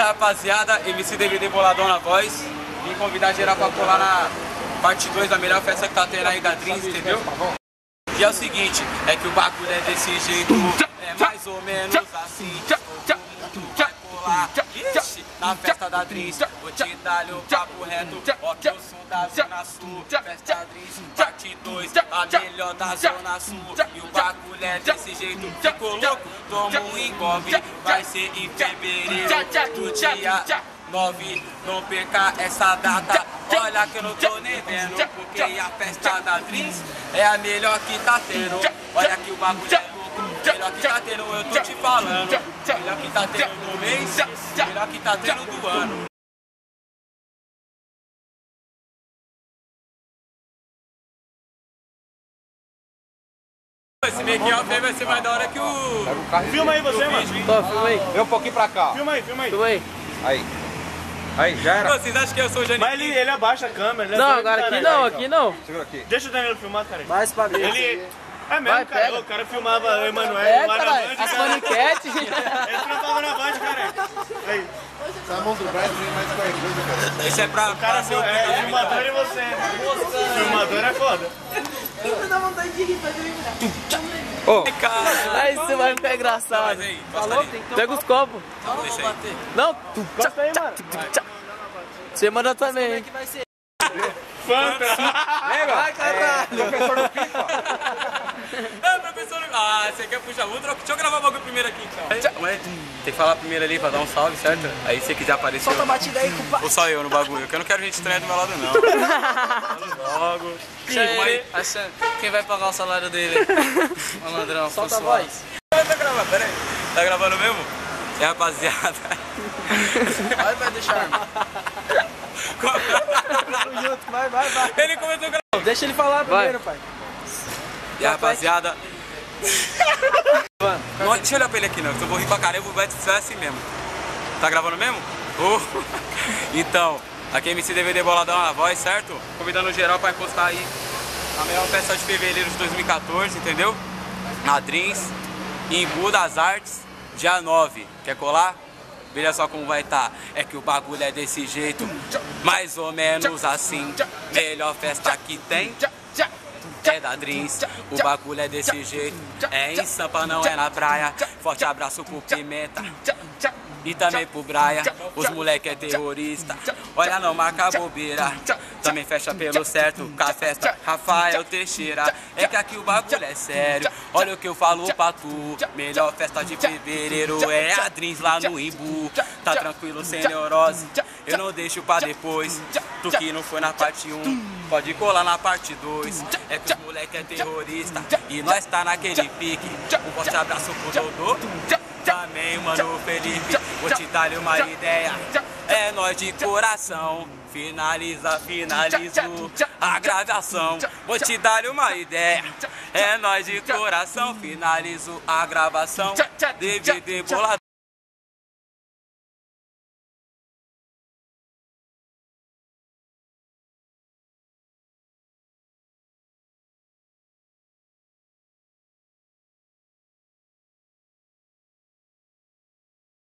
rapaziada, MC DVD Boladão na voz. Vim convidar geral pra colar na parte 2 da melhor festa que tá tendo aí da Dreams, entendeu? E é o seguinte, é que o bagulho é desse jeito, é mais ou menos assim. Todo mundo vai colar, ixi, na festa da Dreams. Vou te dar o papo reto, ó que eu sou da Zona Sul. Festa Dreams, parte 2, a melhor da Zona Sul. E o bagulho é desse jeito, ficou louco? Toma um engolve, vai ser em fevereiro do dia 9, não perca essa data. Olha que eu não tô nem vendo, porque a festa da Dreams é a melhor que tá tendo. Olha que o bagulho é louco, melhor que tá tendo, eu tô te falando. Melhor que tá tendo no mês, melhor que tá tendo do ano. Esse make-off aí vai ser mais da hora que o... Filma aí você, mano. Filma aí. Vem um pouquinho pra cá. Filma aí. Aí, já era. Vocês acham que eu sou o Jani? Mas ele abaixa a câmera, né? Não, agora aqui não, aqui não. Segura aqui. Deixa o Danilo filmar, cara. Mais pra ver. Ele... É mesmo, Vai, cara. pega. O cara filmava o Emanuel É, lá na caralho, Band, as cara. paniquetes. Ele trampava na Band, cara. Aí. Essa mão do Brian tem mais 40 coisa. Esse é pra Cara, ser o é filmador e você. Filmador é foda. Eu dá vontade de rir, pode lembrar. cara. Aí você vai ficar engraçado. Mas aí, falou? Pega os copos. Deixa aí. Não, Gosta aí, mano. você manda também. Fanta. Vai, caralho. Professor do FIFA. É, professor. Ah, você quer puxar outro? Deixa eu gravar o bagulho primeiro aqui, então. Mas tem que falar primeiro ali pra dar um salve, certo? Aí se você quiser aparecer. Solta a batida aí, compadre. Ou só eu no bagulho, que eu não quero gente estranha do meu lado, não. Logo. Acha quem vai pagar o salário dele? Malandrão, Solta a voz. Tá gravando, pera aí. Tá gravando mesmo? É, rapaziada. Vai deixar. Vai. Ele começou a gravar. Deixa ele falar primeiro, pai. E a rapaziada. Não, deixa eu olhar pra ele aqui não, que eu vou rir pra caramba, vai ser assim mesmo. Tá gravando mesmo? Então, aqui é MC DVD Boladão na voz, certo? Convidando geral pra encostar aí na melhor festa de fevereiro de 2014, entendeu? Na Dreams, em Embu das Artes, dia 9. Quer colar? Veja só como vai estar. É que o bagulho é desse jeito, mais ou menos assim. Melhor festa que tem é da Dreams, o bagulho é desse jeito. É em Sampa, não é na praia. Forte abraço pro Pimenta e também pro Braia. Os moleque é terrorista. Olha, não marca bobeira. Também fecha pelo certo com a festa Rafael Teixeira. É que aqui o bagulho é sério. Olha o que eu falo pra tu. Melhor festa de fevereiro é a Dreams lá no Embu. Tá tranquilo, sem neurose. Eu não deixo pra depois. Tu que não foi na parte 1, pode colar na parte 2. É que os moleque é terrorista e nós tá naquele pique. Um forte abraço pro Dodô, também mano Felipe. Vou te dar uma ideia, é nós de coração. Finalizo a gravação. Vou te dar uma ideia, é nós de coração. Finalizo a gravação. DVD Boladão.